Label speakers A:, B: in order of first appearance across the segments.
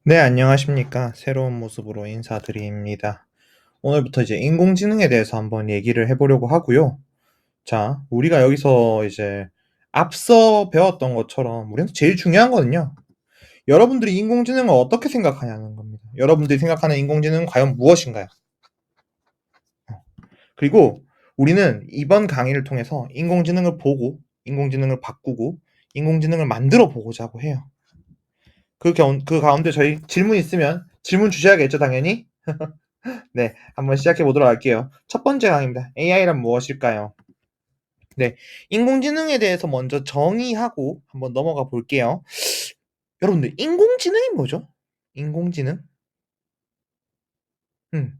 A: 네, 안녕하십니까. 새로운 모습으로 인사드립니다. 오늘부터 이제 인공지능에 대해서 한번 얘기를 해보려고 하고요. 자, 우리가 여기서 이제 앞서 배웠던 것처럼 우리는 제일 중요한 거는요. 여러분들이 인공지능을 어떻게 생각하냐는 겁니다. 여러분들이 생각하는 인공지능은 과연 무엇인가요? 그리고 우리는 이번 강의를 통해서 인공지능을 보고, 인공지능을 바꾸고, 인공지능을 만들어 보고자 하고 해요. 그 가운데 저희 질문 있으면 질문 주셔야겠죠, 당연히? 네, 한번 시작해 보도록 할게요. 첫 번째 강의입니다. AI란 무엇일까요? 네, 인공지능에 대해서 먼저 정의하고 한번 넘어가 볼게요. 여러분들, 인공지능이 뭐죠? 인공지능? 음,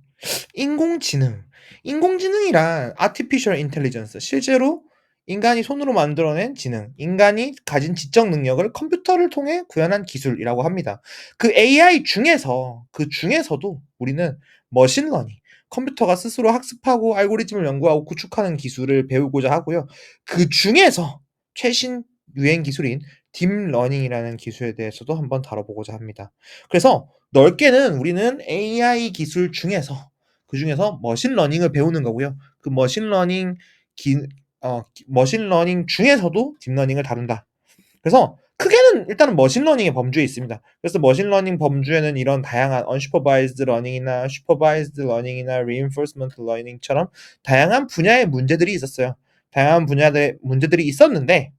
A: 인공지능. 인공지능이란 artificial intelligence. 실제로 인간이 손으로 만들어낸 지능, 인간이 가진 지적 능력을 컴퓨터를 통해 구현한 기술이라고 합니다. 그 중에서도 우리는 머신러닝, 컴퓨터가 스스로 학습하고 알고리즘을 연구하고 구축하는 기술을 배우고자 하고요. 그 중에서 최신 유행 기술인 딥러닝이라는 기술에 대해서도 한번 다뤄보고자 합니다. 그래서 넓게는 우리는 AI 기술 중에서 그중에서 머신러닝을 배우는 거고요. 그 기, 머신러닝 중에서도 딥러닝을 다룬다. 그래서 크게는 일단은 머신러닝의 범주에 있습니다. 그래서 머신러닝 범주에는 이런 다양한 unsupervised learning이나 supervised learning이나 reinforcement learning처럼 다양한 분야의 문제들이 있었어요. 다양한 분야의 문제들이 있었는데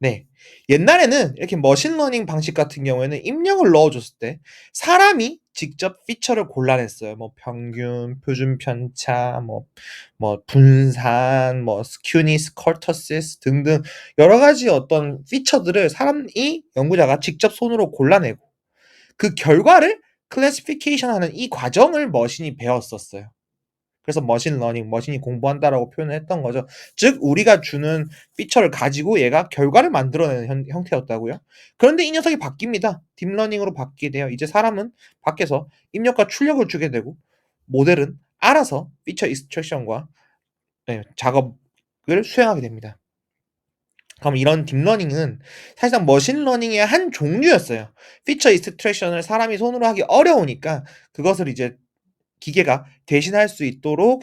A: 네. 옛날에는 이렇게 머신러닝 방식 같은 경우에는 입력을 넣어줬을 때 사람이 직접 피처를 골라냈어요. 뭐 평균, 표준 편차, 뭐 분산, 뭐 스큐니스, 커터시스 등등 여러 가지 어떤 피처들을 사람이 연구자가 직접 손으로 골라내고 그 결과를 클래시피케이션 하는 이 과정을 머신이 배웠었어요. 그래서 머신러닝, 머신이 공부한다라고 표현을 했던 거죠. 즉 우리가 주는 피처를 가지고 얘가 결과를 만들어내는 형태였다고요. 그런데 이 녀석이 바뀝니다. 딥러닝으로 바뀌게 돼요. 이제 사람은 밖에서 입력과 출력을 주게 되고 모델은 알아서 피처 익스트랙션과 작업을 수행하게 됩니다. 그럼 이런 딥러닝은 사실상 머신러닝의 한 종류였어요. 피처 익스트랙션을 사람이 손으로 하기 어려우니까 그것을 이제 기계가 대신할 수 있도록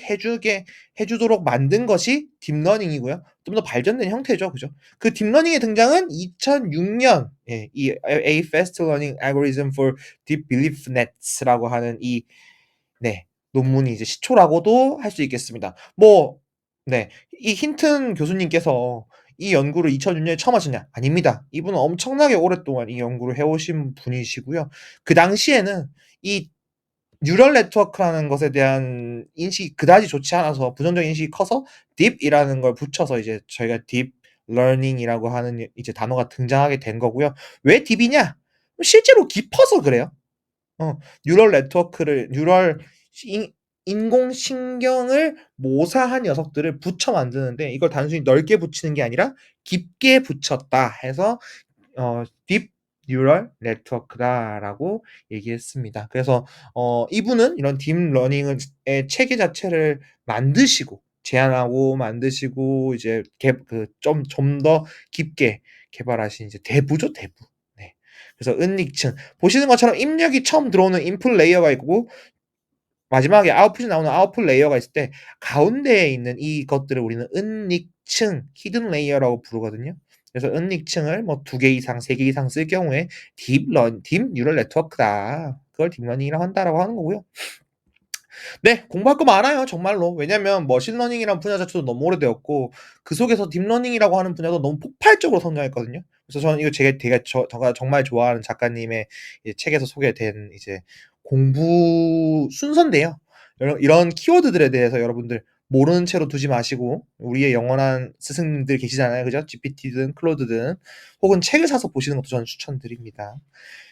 A: 해주도록 만든 것이 딥러닝이고요. 좀 더 발전된 형태죠. 그죠? 그 딥러닝의 등장은 2006년, 이 A Fast Learning Algorithm for Deep Belief Nets라고 하는 네, 논문이 이제 시초라고도 할 수 있겠습니다. 네, 이 힌튼 교수님께서 이 연구를 2006년에 처음 하셨냐? 아닙니다. 이분은 엄청나게 오랫동안 이 연구를 해오신 분이시고요. 그 당시에는 이 뉴럴 네트워크라는 것에 대한 인식이 그다지 좋지 않아서 부정적인 인식이 커서 딥이라는 걸 붙여서 이제 저희가 딥 러닝이라고 하는 이제 단어가 등장하게 된 거고요. 왜 딥이냐? 실제로 깊어서 그래요. 뉴럴 네트워크를 인, 인공신경을 모사한 녀석들을 붙여 만드는데 이걸 단순히 넓게 붙이는 게 아니라 깊게 붙였다 해서 딥 뉴럴 네트워크다라고 얘기했습니다. 그래서 이분은 이런 딥러닝의 체계 자체를 만드시고 제안하고 만드시고 이제 좀 더 깊게 개발하신 이제 대부죠, 대부. 네. 그래서 은닉층 보시는 것처럼 입력이 처음 들어오는 인풋 레이어가 있고 마지막에 아웃풋이 나오는 아웃풋 레이어가 있을 때 가운데에 있는 이것들을 우리는 은닉층, 히든 레이어라고 부르거든요. 그래서 은닉층을 뭐 2개 이상, 3개 이상 쓸 경우에 딥 뉴럴 네트워크다. 그걸 딥러닝이라고 한다라고 하는 거고요. 네, 공부할 거 많아요, 정말로. 왜냐면 머신러닝이라는 분야 자체도 너무 오래되었고 그 속에서 딥러닝이라고 하는 분야도 너무 폭발적으로 성장했거든요. 그래서 저는 이거 제가 정말 좋아하는 작가님의 책에서 소개된 이제 공부 순서인데요. 이런 키워드들에 대해서 여러분들 모르는 채로 두지 마시고 우리의 영원한 스승님들 계시잖아요, 그죠? GPT든 클로드든 혹은 책을 사서 보시는 것도 저는 추천드립니다.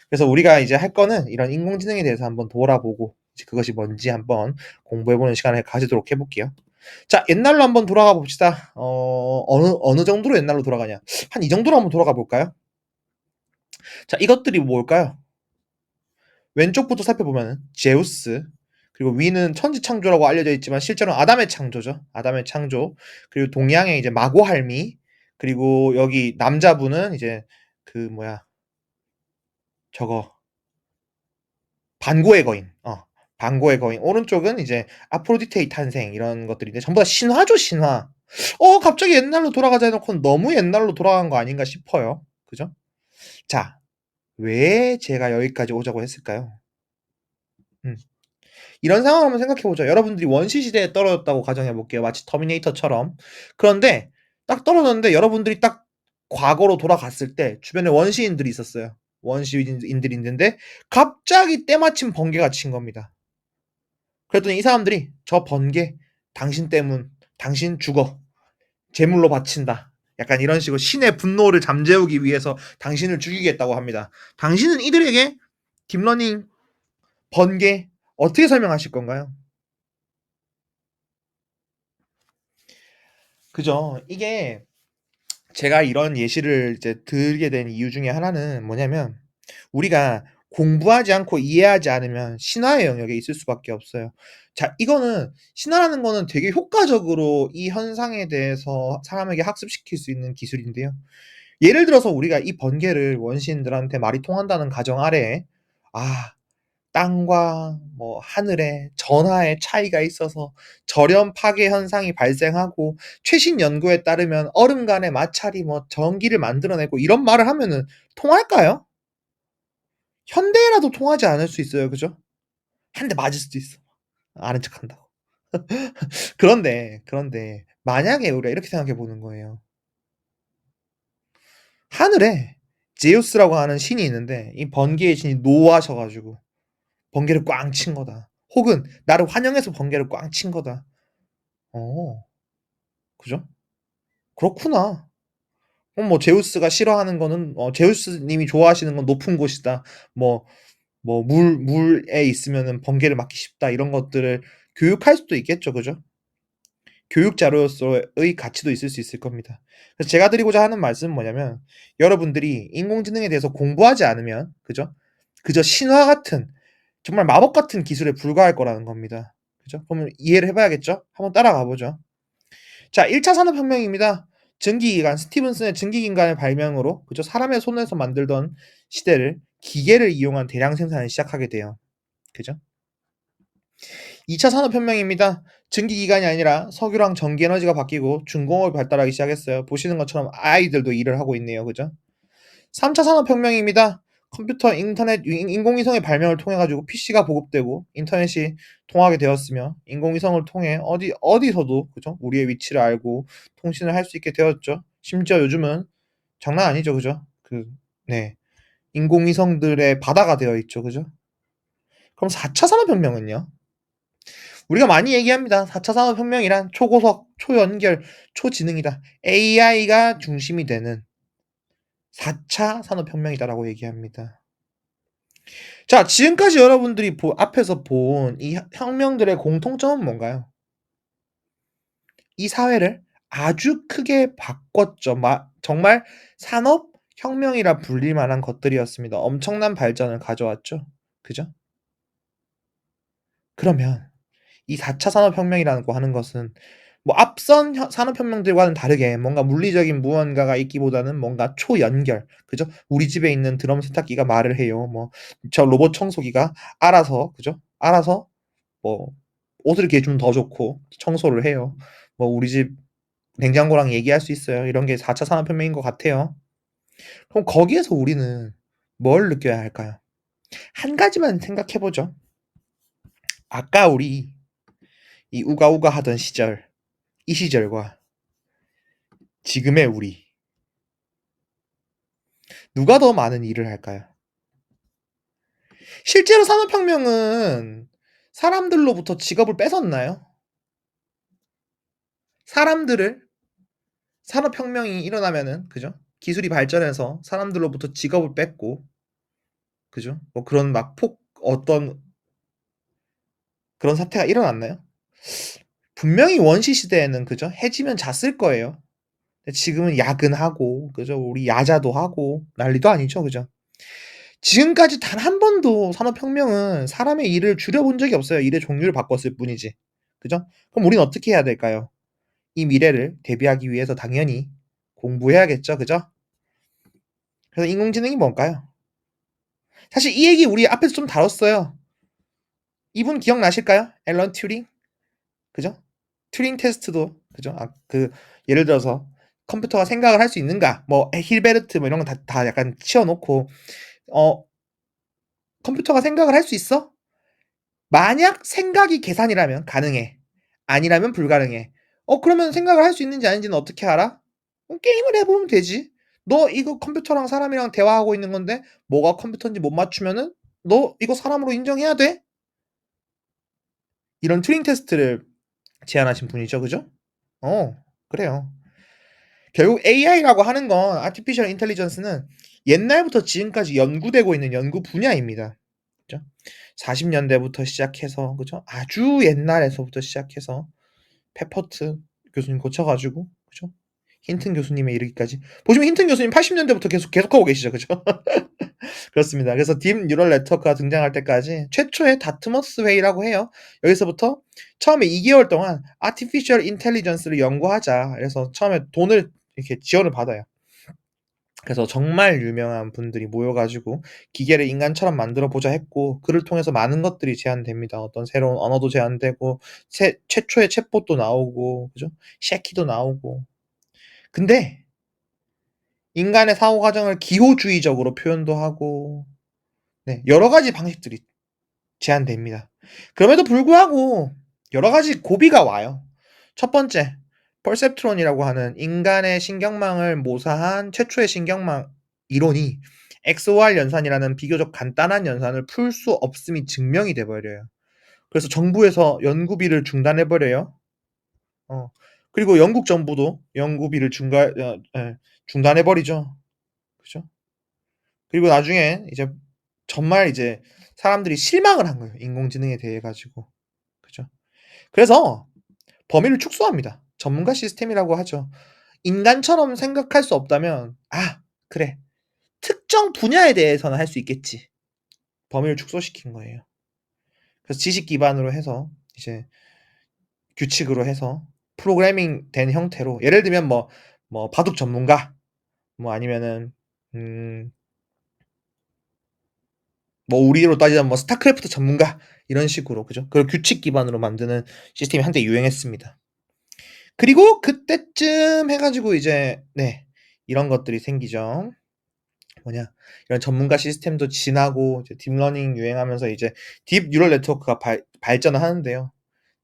A: 그래서 우리가 이제 할 거는 이런 인공지능에 대해서 한번 돌아보고 그것이 뭔지 한번 공부해보는 시간을 가지도록 해볼게요. 자, 옛날로 한번 돌아가 봅시다. 어느 정도로 옛날로 돌아가냐? 한 이 정도로 한번 돌아가 볼까요? 자, 이것들이 뭘까요? 왼쪽부터 살펴보면 제우스, 그리고 위는 천지 창조라고 알려져 있지만 실제로는 아담의 창조죠. 아담의 창조. 그리고 동양의 이제 마고할미, 그리고 여기 남자분은 이제 그 뭐야 저거 반고의 거인. 반고의 거인. 오른쪽은 이제 아프로디테의 탄생 이런 것들인데 전부 다 신화죠, 신화. 갑자기 옛날로 돌아가자 해놓고 너무 옛날로 돌아간 거 아닌가 싶어요. 그죠? 자, 왜 제가 여기까지 오자고 했을까요? 음. 이런 상황을 한번 생각해 보죠. 여러분들이 원시 시대에 떨어졌다고 가정해 볼게요. 마치 터미네이터처럼. 그런데 딱 떨어졌는데 여러분들이 딱 과거로 돌아갔을 때 주변에 원시인들이 있었어요. 원시인들이 있는데 갑자기 때마침 번개가 친 겁니다. 그랬더니 이 사람들이 저 번개 당신 때문 당신 죽어 제물로 바친다. 약간 이런 식으로 신의 분노를 잠재우기 위해서 당신을 죽이겠다고 합니다. 당신은 이들에게 딥러닝 번개 어떻게 설명하실 건가요? 그죠? 이게 제가 이런 예시를 이제 들게 된 이유 중에 하나는 뭐냐면 우리가 공부하지 않고 이해하지 않으면 신화의 영역에 있을 수밖에 없어요. 자, 이거는 신화라는 거는 되게 효과적으로 이 현상에 대해서 사람에게 학습시킬 수 있는 기술인데요. 예를 들어서 우리가 이 번개를 원시인들한테 말이 통한다는 가정 하에 땅과 뭐 하늘에 전하의 차이가 있어서 절연 파괴 현상이 발생하고 최신 연구에 따르면 얼음 간의 마찰이 뭐 전기를 만들어내고 이런 말을 하면은 통할까요? 현대에라도 통하지 않을 수 있어요. 그죠? 한 대 맞을 수도 있어. 아는 척한다고. 그런데 만약에 우리가 이렇게 생각해 보는 거예요. 하늘에 제우스라고 하는 신이 있는데 이 번개의 신이 노하셔 가지고 번개를 꽝 친 거다. 혹은 나를 환영해서 번개를 꽝 친 거다. 어. 그죠? 그렇구나. 그럼 뭐 제우스가 싫어하는 거는 제우스님이 좋아하시는 건 높은 곳이다. 뭐 물에 있으면은 번개를 맞기 쉽다. 이런 것들을 교육할 수도 있겠죠. 그죠? 교육 자료로서의 가치도 있을 수 있을 겁니다. 그래서 제가 드리고자 하는 말씀은 뭐냐면 여러분들이 인공지능에 대해서 공부하지 않으면 그죠? 그저 신화 같은 정말 마법 같은 기술에 불과할 거라는 겁니다. 그죠? 그러면 이해를 해 봐야겠죠? 한번 따라가 보죠. 자, 1차 산업혁명입니다. 증기기관, 스티븐슨의 증기기관의 발명으로 그죠? 사람의 손에서 만들던 시대를 기계를 이용한 대량 생산을 시작하게 돼요. 그죠? 2차 산업혁명입니다. 증기기관이 아니라 석유랑 전기에너지가 바뀌고 중공업이 발달하기 시작했어요. 보시는 것처럼 아이들도 일을 하고 있네요. 그죠? 3차 산업혁명입니다. 컴퓨터, 인터넷, 인공위성의 발명을 통해 가지고 PC가 보급되고 인터넷이 통하게 되었으며 인공위성을 통해 어디서도 그죠? 우리의 위치를 알고 통신을 할 수 있게 되었죠. 심지어 요즘은 장난 아니죠. 그죠? 네. 인공위성들의 바다가 되어 있죠. 그죠? 그럼 4차 산업혁명은요? 우리가 많이 얘기합니다. 4차 산업혁명이란 초고속, 초연결, 초지능이다. AI가 중심이 되는 4차 산업혁명이다라고 얘기합니다. 자, 지금까지 여러분들이 앞에서 본 이 혁명들의 공통점은 뭔가요? 이 사회를 아주 크게 바꿨죠. 정말 산업혁명이라 불릴 만한 것들이었습니다. 엄청난 발전을 가져왔죠. 그죠? 그러면 이 4차 산업혁명이라고 하는 것은 뭐 앞선 산업혁명들과는 다르게 뭔가 물리적인 무언가가 있기보다는 뭔가 초연결, 그죠? 우리 집에 있는 드럼 세탁기가 말을 해요. 뭐 저 로봇 청소기가 알아서, 그죠? 알아서 뭐 옷을 이렇게 좀 더 좋고 청소를 해요. 뭐 우리 집 냉장고랑 얘기할 수 있어요. 이런 게 4차 산업혁명인 것 같아요. 그럼 거기에서 우리는 뭘 느껴야 할까요? 한 가지만 생각해 보죠. 아까 우리 이 우가우가 하던 시절, 이 시절과 지금의 우리 누가 더 많은 일을 할까요? 실제로 산업혁명은 사람들로부터 직업을 뺏었나요? 사람들을 산업혁명이 일어나면은 그죠? 기술이 발전해서 사람들로부터 직업을 뺏고 그죠? 뭐 그런 막 어떤 그런 사태가 일어났나요? 분명히 원시 시대에는 그죠? 해지면 잤을 거예요. 근데 지금은 야근하고 그죠? 우리 야자도 하고 난리도 아니죠. 그죠? 지금까지 단 한 번도 산업혁명은 사람의 일을 줄여본 적이 없어요. 일의 종류를 바꿨을 뿐이지. 그죠? 그럼 우리는 어떻게 해야 될까요? 이 미래를 대비하기 위해서 당연히 공부해야겠죠. 그죠? 그래서 인공지능이 뭔가요? 사실 이 얘기 우리 앞에서 좀 다뤘어요. 이분 기억나실까요? 앨런 튜링? 그죠? 튜링 테스트도 그죠? 예를 들어서 컴퓨터가 생각을 할 수 있는가? 뭐 힐베르트 뭐 이런 거 다 약간 치워 놓고 어 컴퓨터가 생각을 할 수 있어? 만약 생각이 계산이라면 가능해. 아니라면 불가능해. 그러면 생각을 할 수 있는지 아닌지는 어떻게 알아? 게임을 해보면 되지. 너 이거 컴퓨터랑 사람이랑 대화하고 있는 건데 뭐가 컴퓨터인지 못 맞추면은 너 이거 사람으로 인정해야 돼? 이런 튜링 테스트를 제안하신 분이죠, 그죠? 그래요. 결국 AI라고 하는 건 아티피셜 인텔리전스는 옛날부터 지금까지 연구되고 있는 연구 분야입니다. 그죠? 40년대부터 시작해서 그죠? 아주 옛날에서부터 시작해서 페퍼트 교수님 고쳐가지고 그죠? 힌튼 교수님에 이르기까지 보시면 힌튼 교수님 80년대부터 계속 하고 계시죠, 그죠? 그렇습니다. 그래서 딥 뉴럴 네트워크가 등장할 때까지 최초의 다트머스 회의라고 해요. 여기서부터 처음에 2개월 동안 아티피셜 인텔리전스를 연구하자. 그래서 처음에 돈을 이렇게 지원을 받아요. 그래서 정말 유명한 분들이 모여가지고 기계를 인간처럼 만들어 보자 했고 그를 통해서 많은 것들이 제안됩니다. 어떤 새로운 언어도 제안되고 최초의 챗봇도 나오고 그죠? 샤키도 나오고 근데 인간의 사고 과정을 기호주의적으로 표현도 하고 네, 여러 가지 방식들이 제한됩니다. 그럼에도 불구하고 여러 가지 고비가 와요. 첫 번째, 퍼셉트론이라고 하는 인간의 신경망을 모사한 최초의 신경망 이론이 XOR 연산이라는 비교적 간단한 연산을 풀 수 없음이 증명이 돼 버려요. 그래서 정부에서 연구비를 중단해 버려요. 어. 그리고 영국 정부도 연구비를 중단해 버리죠. 그죠? 그리고 나중에 이제 정말 이제 사람들이 실망을 한 거예요. 인공지능에 대해 가지고. 그죠? 그래서 범위를 축소합니다. 전문가 시스템이라고 하죠. 인간처럼 생각할 수 없다면 '아 그래. 특정 분야에 대해서는 할 수 있겠지.' 범위를 축소시킨 거예요. 그래서 지식 기반으로 해서 이제 규칙으로 해서 프로그래밍 된 형태로 예를 들면 뭐 바둑 전문가 뭐 아니면은 음 뭐 우리로 따지자면 뭐 스타크래프트 전문가 이런 식으로 그죠? 그걸 규칙 기반으로 만드는 시스템이 한때 유행했습니다. 그리고 그때쯤 해 가지고 이제 네 이런 것들이 생기죠. 뭐냐 이런 전문가 시스템도 지나고 이제 딥러닝 유행하면서 이제 딥 뉴럴 네트워크가 발전을 하는데요.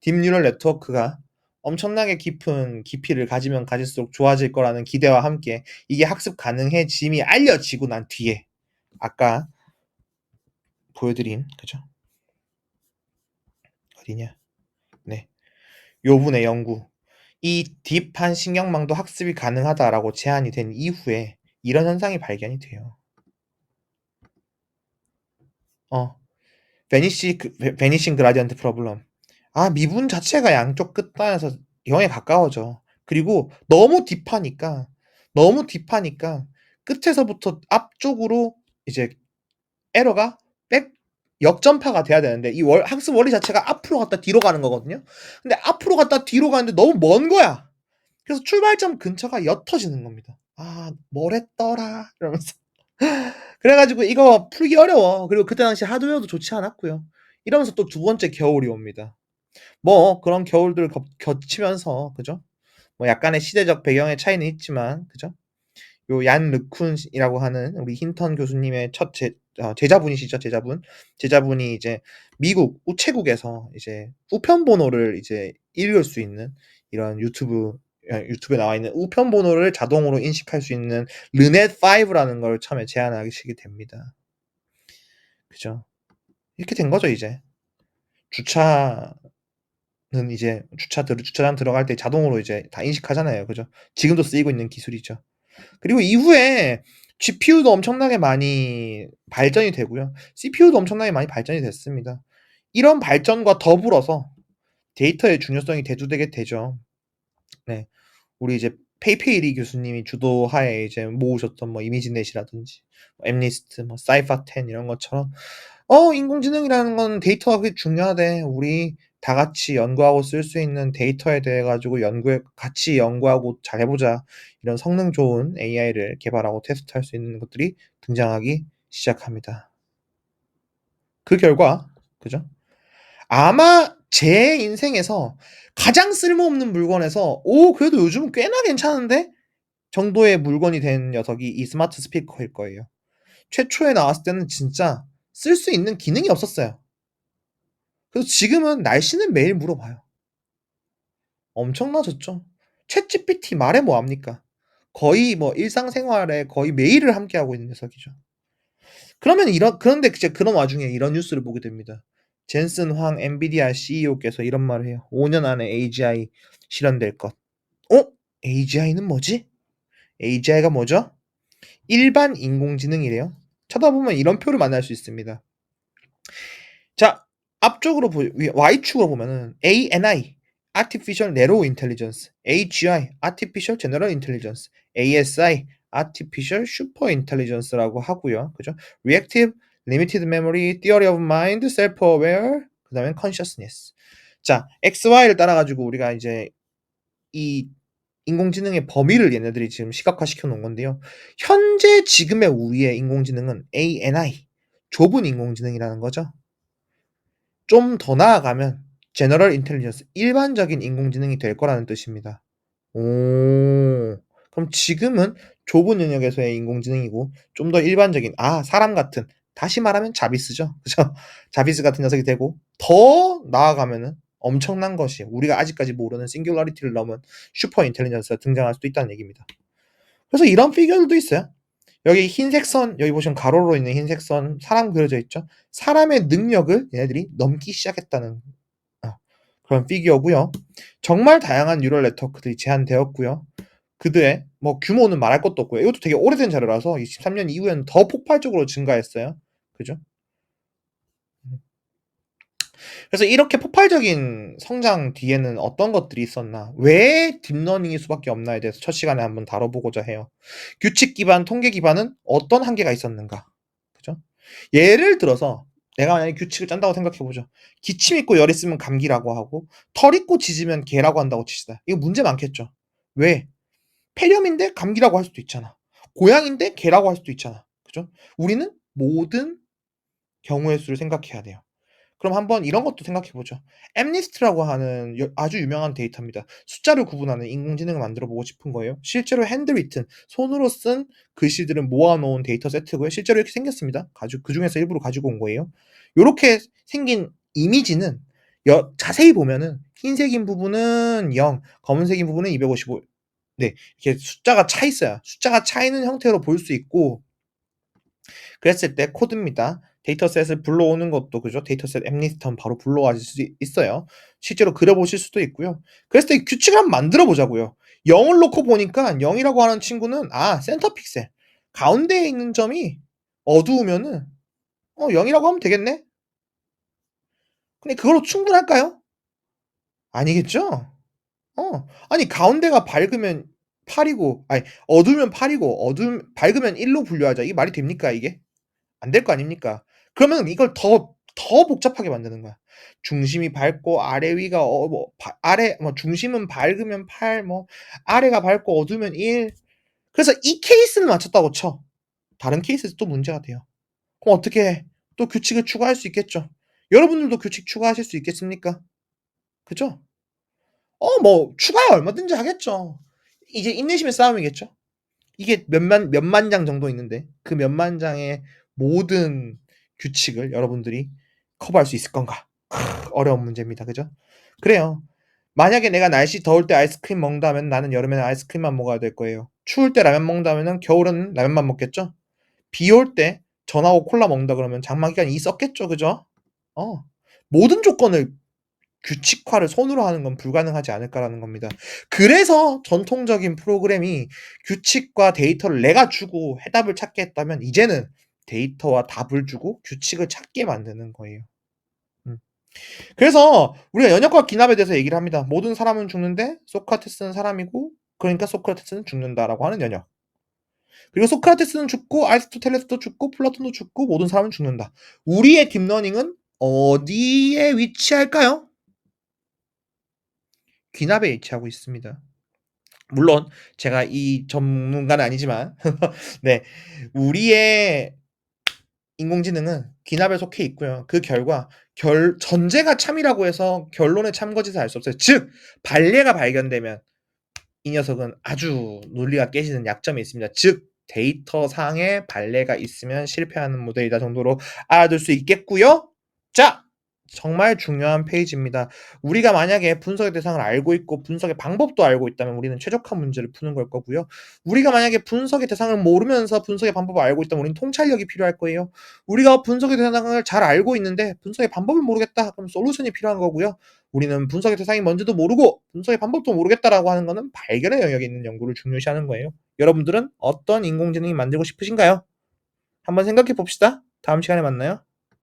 A: 딥 뉴럴 네트워크가 엄청나게 깊은 깊이를 가지면 가질수록 좋아질 거라는 기대와 함께 이게 학습 가능해짐이 알려지고 난 뒤에 아까 보여드린 그죠? 어디냐? 네. 요 분의 연구. 이 딥한 신경망도 학습이 가능하다라고 제안이 된 이후에 이런 현상이 발견이 돼요. 어. 베니싱 그라디언트 프로블럼. 미분 자체가 양쪽 끝단에서 0에 가까워져. 그리고 너무 딥하니까 끝에서부터 앞쪽으로 이제 에러가 백 역전파가 돼야 되는데 이 학습 원리 자체가 앞으로 갔다 뒤로 가는 거거든요. 근데 앞으로 갔다 뒤로 가는데 너무 먼 거야. 그래서 출발점 근처가 옅어지는 겁니다. '아 뭘 했더라.' 이러면서. 그래 가지고 이거 풀기 어려워. 그리고 그때 당시 하드웨어도 좋지 않았고요. 이러면서 또 두 번째 겨울이 옵니다. 뭐 그런 겨울들을 겹치면서 그죠? 뭐 약간의 시대적 배경의 차이는 있지만 그죠? 요 얀 르쿤이라고 하는 우리 힌턴 교수님의 첫 제자분이시죠, 제자분. 제자분이 이제 미국 우체국에서 이제 우편 번호를 이제 읽을 수 있는 이런 유튜브에 나와 있는 우편 번호를 자동으로 인식할 수 있는 르넷5라는 걸 처음에 제안하시게 됩니다. 그죠? 이렇게 된 거죠, 이제. 주차는 이제 주차장 들어갈 때 자동으로 이제 다 인식하잖아요. 그죠? 지금도 쓰이고 있는 기술이죠. 그리고 이후에 GPU도 엄청나게 많이 발전이 되고요. CPU도 엄청나게 많이 발전이 됐습니다. 이런 발전과 더불어서 데이터의 중요성이 대두되게 되죠. 네. 우리 이제 페이페이리 교수님이 주도하에 이제 모으셨던 뭐 이미지넷이라든지 엠니스트 뭐 사이파10 이런 것처럼 인공지능이라는 건 데이터가 그게 중요하대. 우리 다 같이 연구하고 쓸 수 있는 데이터에 대해 가지고 같이 연구하고 잘해 보자. 이런 성능 좋은 AI를 개발하고 테스트할 수 있는 것들이 등장하기 시작합니다. 그 결과 그죠? 아마 제 인생에서 가장 쓸모없는 물건에서 '오 그래도 요즘은 꽤나 괜찮은데?' 정도의 물건이 된 녀석이 이 스마트 스피커일 거예요. 최초에 나왔을 때는 진짜 쓸 수 있는 기능이 없었어요. 그래서 지금은 날씨는 매일 물어봐요. 엄청나졌죠. 챗GPT 말해 뭐 합니까? 거의 뭐 일상생활에 거의 매일을 함께하고 있는 녀석이죠. 그런데 이제 그런 와중에 이런 뉴스를 보게 됩니다. 젠슨 황 엔비디아 CEO께서 이런 말을 해요. "5년 안에 AGI 실현될 것." 어? AGI는 뭐지? AGI가 뭐죠? 일반 인공지능이래요. 쳐다보면 이런 표를 만날 수 있습니다. 자, 앞쪽으로 Y축으로 보면은 ANI Artificial Narrow Intelligence, AGI Artificial General Intelligence, ASI Artificial Super Intelligence라고 하고요. 그죠? Reactive Limited Memory, Theory of Mind, Self-Aware, 그다음에 Consciousness. 자, XY를 따라 가지고 우리가 이제 이 인공지능의 범위를 얘네들이 지금 시각화시켜 놓은 건데요. 현재 지금의 우리의 인공지능은 ANI, 좁은 인공지능이라는 거죠. 좀 더 나아가면 General Intelligence, 일반적인 인공지능이 될 거라는 뜻입니다. 오. 그럼 지금은 좁은 영역에서의 인공지능이고 좀 더 일반적인 사람 같은, 다시 말하면 자비스죠. 그죠? 자비스 같은 녀석이 되고 더 나아가면은 엄청난 것이 우리가 아직까지 모르는 싱귤러리티를 넘은 슈퍼 인텔리전스가 등장할 수도 있다는 얘기입니다. 그래서 이런 피규어들도 있어요. 여기 흰색 선, 여기 보시면 가로로 있는 흰색 선, 사람 그려져 있죠. 사람의 능력을 얘네들이 넘기 시작했다는 그런 피규어고요. 정말 다양한 뉴럴 네트워크들이 제한되었고요. 그들의 뭐 규모는 말할 것도 없고요. 이것도 되게 오래된 자료라서 23년 이후에는 더 폭발적으로 증가했어요. 그죠? 그래서 이렇게 폭발적인 성장 뒤에는 어떤 것들이 있었나? 왜 딥러닝일 수밖에 없나에 대해서 첫 시간에 한번 다뤄보고자 해요. 규칙 기반, 통계 기반은 어떤 한계가 있었는가? 그죠? 예를 들어서 내가 만약에 규칙을 짠다고 생각해 보죠. 기침 있고 열 있으면 감기라고 하고 털 있고 짖으면 개라고 한다고 칩시다. 이거 문제 많겠죠. 왜? 폐렴인데 감기라고 할 수도 있잖아. 고양인데 개라고 할 수도 있잖아. 그죠? 우리는 모든 경우의 수를 생각해야 돼요. 그럼 한번 이런 것도 생각해 보죠. 엠니스트라고 하는 아주 유명한 데이터입니다. 숫자를 구분하는 인공지능을 만들어 보고 싶은 거예요. 실제로 핸드리튼, 손으로 쓴 글씨들을 모아 놓은 데이터 세트고요. 실제로 이렇게 생겼습니다. 그중에서 일부를 가지고 온 거예요. 요렇게 생긴 이미지는 자세히 보면은 흰색인 부분은 0, 검은색인 부분은 255. 네. 이렇게 숫자가 차 있어요. 숫자가 차 있는 형태로 볼 수 있고, 그랬을 때 코드입니다. 데이터셋을 불러오는 것도 그죠? 데이터셋 엠리스트 하면 바로 불러와질 수 있어요. 실제로 그려보실 수도 있고요. 그랬을 때 규칙을 한번 만들어 보자고요. 0을 놓고 보니까 0이라고 하는 친구는 센터 픽셀 가운데에 있는 점이 어두우면은 0이라고 하면 되겠네? 근데 그걸로 충분할까요? 아니겠죠? 아니 가운데가 밝으면 8이고 아니 어두우면 8이고 밝으면 1로 분류하자. 이게 말이 됩니까 이게? 안 될 거 아닙니까? 그러면 이걸 더 복잡하게 만드는 거야. 중심이 밝고 아래 위가 아래 뭐 중심은 밝으면 8, 뭐 아래가 밝고 어두우면 1. 그래서 이 케이스를 맞췄다고 쳐. 다른 케이스에서 또 문제가 돼요. 그럼 어떻게 해? 또 규칙을 추가할 수 있겠죠. 여러분들도 규칙 추가하실 수 있겠습니까? 그죠? 뭐 추가야 얼마든지 하겠죠. 이제 인내심의 싸움이겠죠. 이게 몇만 장 정도 있는데 그 몇만 장의 모든 규칙을 여러분들이 커버할 수 있을 건가? 어려운 문제입니다. 그죠? 그래요. 만약에 내가 날씨 더울 때 아이스크림 먹는다면 나는 여름에는 아이스크림만 먹어야 될 거예요. 추울 때 라면 먹는다면은 겨울에는 라면만 먹겠죠? 비 올 때 전하고 콜라 먹는다 그러면 장마 기간이 있었겠죠. 그죠? 어. 모든 조건을 규칙화를 손으로 하는 건 불가능하지 않을까라는 겁니다. 그래서 전통적인 프로그램이 규칙과 데이터를 내가 주고 해답을 찾게 했다면 이제는 데이터와 답을 주고 규칙을 찾게 만드는 거예요. 음. 그래서 우리가 연역과 기납에 대해서 얘기를 합니다. 모든 사람은 죽는데 소크라테스는 사람이고 그러니까 소크라테스는 죽는다라고 하는 연역. 그리고 소크라테스는 죽고 아리스토텔레스도 죽고 플라톤도 죽고 모든 사람은 죽는다. 우리의 딥러닝은 어디에 위치할까요? 귀납에 위치하고 있습니다. 물론 제가 이 전문가는 아니지만 네. 우리의 인공지능은 기납에 속해 있고요. 그 결과 전제가 참이라고 해서 결론의 참거짓을 알 수 없어요. 즉 발레가 발견되면 이 녀석은 아주 논리가 깨지는 약점이 있습니다. 즉 데이터상의 발레가 있으면 실패하는 모델이다 정도로 알아둘 수 있겠고요. 자, 정말 중요한 페이지입니다. 우리가 만약에 분석의 대상을 알고 있고 분석의 방법도 알고 있다면 우리는 최적화 문제를 푸는 걸 거고요. 우리가 만약에 분석의 대상을 모르면서 분석의 방법을 알고 있다면 우리는 통찰력이 필요할 거예요. 우리가 분석의 대상을 잘 알고 있는데 분석의 방법을 모르겠다. 그럼 솔루션이 필요한 거고요. 우리는 분석의 대상이 뭔지도 모르고 분석의 방법도 모르겠다라고 하는 거는 발견의 영역에 있는 연구를 중요시하는 거예요. 여러분들은 어떤 인공지능이 만들고 싶으신가요? 한번 생각해 봅시다. 다음 시간에 만나요.